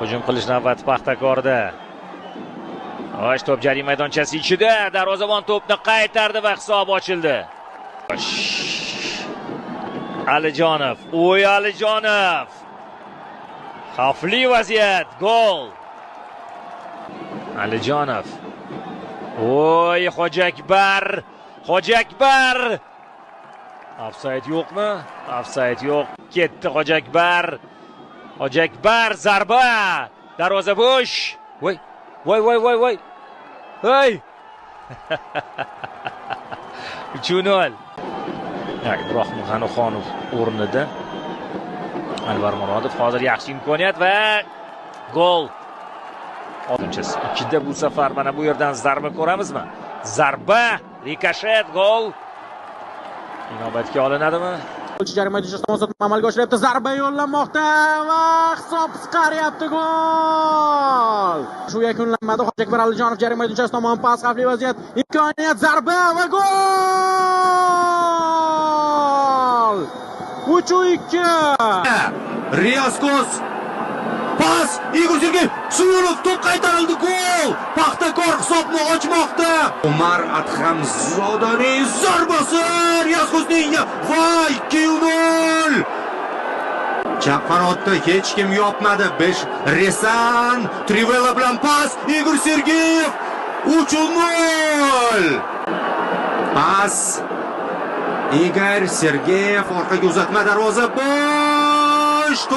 Hujum qilish navbati Paxtakorda. Osh to'p jarima maydonchasi ichida, darvozabon to'pni qaytardi va hisob ochildi. Alijonov, Alijonov. Xavfli vaziyat, gol. Alijonov. Hojiakbar. Ofsayd yo'qmi? Ofsayd yo'q. Ketdi Hojiakbar. Zarba. Darvoza bo'sh. Voy. Hey! 3-0. Ibrohim G'anixonov o'rnida. Alvar Murodov hozir yaxshi imkoniyat va gol. Oltinchisi 2da bu safar mana bu yerdan zarba ko'ramizmi? Zarba, rikoshet, gol. Inobatga olinadimi? Jarima maydonchasida ozodlikni amalga oshiryapti. Zarba yo'llanmoqda va hisob qisqaryapti, gol. Shu yakunlanmadi. Hojiakbar Alijonov jarima maydonchasi tomon pas, xavfli vaziyat, imkoniyat, zarba va gol. 3-2. Riyaskos pas, Igor Sergeyev Suyunov, to'p qaytarildi, gol. Paxtakor hisobni ochmoqda. Umar Adhamzodaning zarbasi Riyaskosning va 2-0. Chap qanotda hech kim yopmadi. 5 Resan Trivela bilan pas, Igor Sergeyev 3-0. Pas Igor Sergeyev, orqaga uzatma, darvoza bosh, 4-0.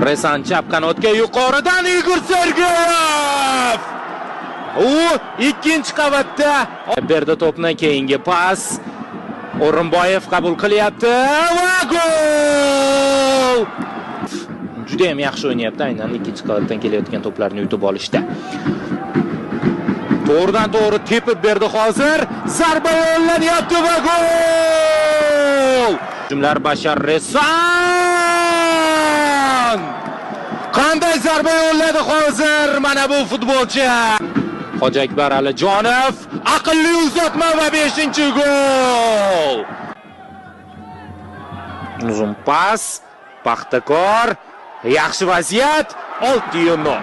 Resan chap qanotga, yuqoridan Igor Sergeyev. U ikkinchi qavatda berdi to'pni, keyingi pas. O'rinboyev qabul qilyapti va gol! Juda ham yaxshi o'ynayapti, aynan ikkinchi qavatdan kelayotgan to'plarni yutib olishda. To'g'ridan to'g'ri tepib berdi hozir. Zarba yo'llanyapti va gol! Hujumlar Bashar Resan! Qanday zarba yo'lladi hozir mana bu futbolchi. Hojiakbar Alijonov, aqlli uzatma va 5-gol. Uzun pas, Paxtakor, yaxshi vaziyat, 6-0.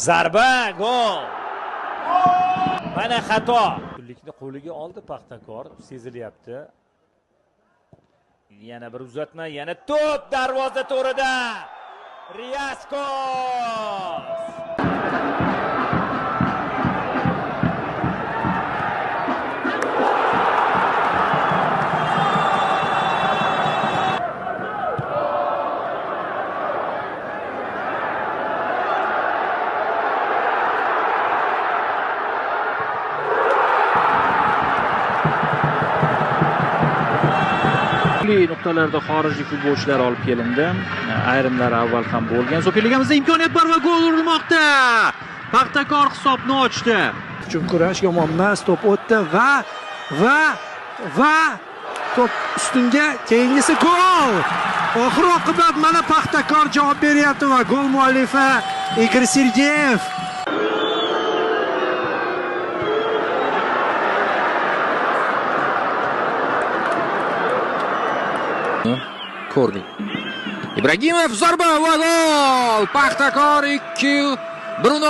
Zarba, gol. Mana xato. Kunlikni qo'liga oldi Paxtakor, sezilyapti. Yana bir uzatma, yana to'p darvoza to'rida. Riyaskos. Nuqtalarda xorijiy futbolchilar olib kelindi. Ayrimlari avval ham bo'lgan. Superligamizda imkoniyat bor va gol urilmoqda. Paxtakor hisobni ochdi. uchun kurash yomon emas. To'p o'tdi va to'p ustunga, keyingisi gol. Oxir oqibat mana Paxtakor javob beryapti va gol muallifi Igor Sergeyev. Ko'rdik. Ibragimov zarba va gol! Paxtakor 2-1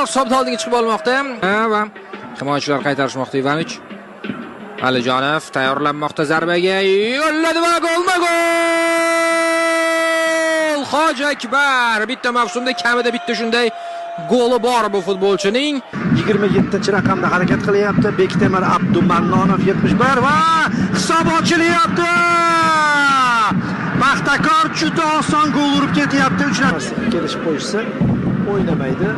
hisobda oldinga chiqib olmoqda. Va himoyachilar qaytarishmoqda. Ivanich Alijonov tayyorlanmoqda, zarbaga yo'lladi va gol! Hoji Akbar bitta mavsumda kamida bitta shunday goli bor bu futbolchining. 27-raqamda harakat qilyapti. Bektemir Abdumannonov 71 va hisob ochilyapti. Paxtakor juda oson gol urib ketyapti. 3 nafar kelishib qo'yishsa o'ynamaydi.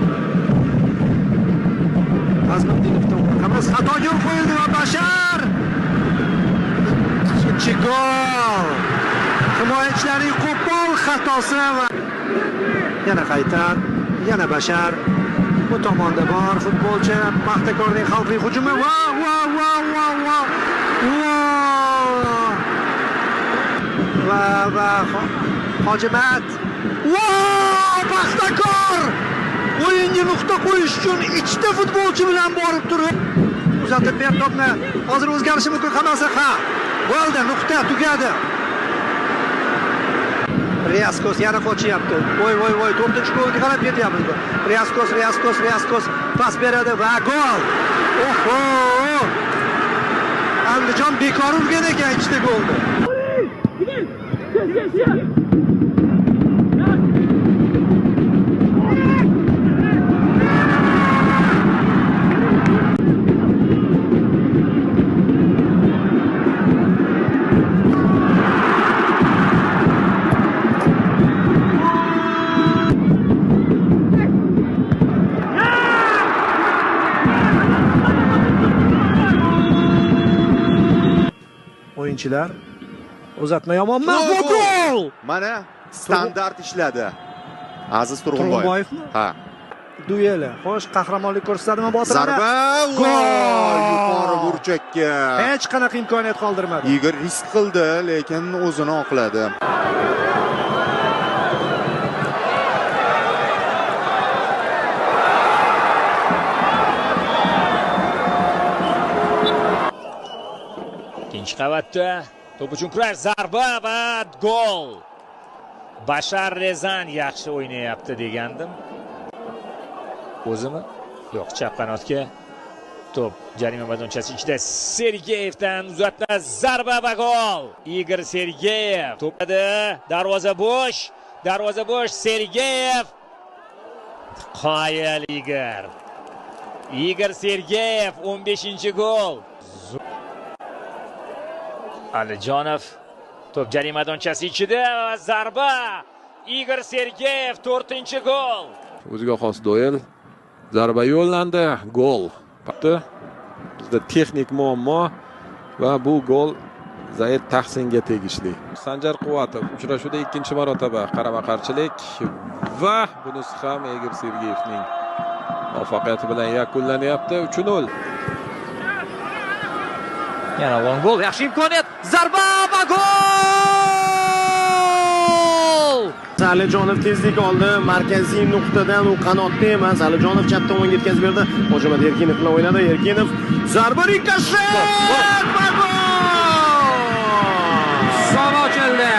Azmuddinovdan qamiz xato yo'l qo'yildi va Bashar ikkinchi gol. Himoyachilarning qo'pol xatosi va yana qaytar, yana Bashar. Bu tomonda bor futbolchi. Paxtakorning xavfli hujumi va Hojimat. Paxtakor o'yinga nuqta qo'yish uchun ikkita futbolchi bilan borib turib uzatib berdi to'pni. Hozir o'zgarishi mumkin hammasi. Bo'ldi, nuqta tugadi. Riyaskos yana qochyapti. Voy, 4-golga qarab ketyapmiz. Riyaskos pas beradi va gol. Oho! Andijon bekor urgan ekan ikkita golni. O'yinchilar uzatma yomon emas, bu gol. Mana standart ishladi. Aziz Turg'unboyevmi? Ha. Dueli. Xo'sh, qahramonlik ko'rsatadimi Botir? Zarba, gol! Yuqori burchakka. Hech qanaqa imkoniyat qoldirmadi. Igor risk qildi, lekin o'zini oqladi. Ikkinchi qavatda to'p uchun kurash, zarba va gol. Bashar Rezan yaxshi o'ynayapti degandim. O'zimi? Yo'q, chap qanotga. To'p jarima maydonchasi ichida Sergeyevdan uzatma, zarba va gol. Igor Sergeyev to'padi, darvoza bo'sh, Sergeyev. Qoyil Igor Sergeyev 15-gol. Alijonov to'p jarima maydonchasi ichida, zarba. Igor Sergeyev 4-gol. O'ziga xos duel. Zarba yo'llandi, gol. Bizda texnik muammo va bu gol Zaid Tahsinga tegishli. Sanjar Quvvatov uchrashuvda ikkinchi marotaba qarama-qarshilik va bunisi ham Igor Sergeyevning muvaffaqiyati bilan yakunlanyapti. 3-0. Yana long gol, yaxshi imkoniyat, zarba va gol! Alijonov tezlik oldi, markaziy nuqtadan u qanotda emas, Alijonov chap tomonga yetkazib berdi. Hojimat Erkinov bilan o'ynadi. Erkinov zarba, rikoshet va gol! Hisob ochildi.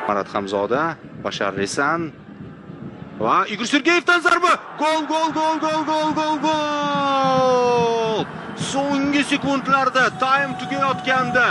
Marat Hamzoda, Bashar Rezan va Igor Sergeyevdan zarba. Gol! So'nggi sekundlarda time tugayotganda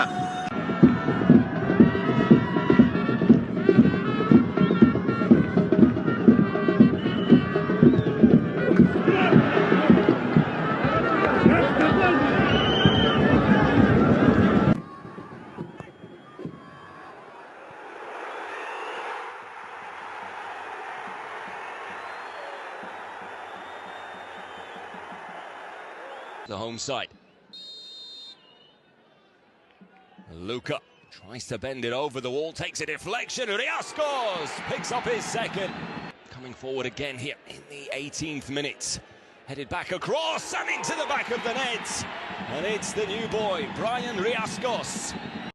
The home side. Luka tries to bend it over the wall, takes a deflection. Riascos picks up his second. Coming forward again here in the 18th minute. Headed back across and into the back of the net. And it's the new boy, Brian Riascos.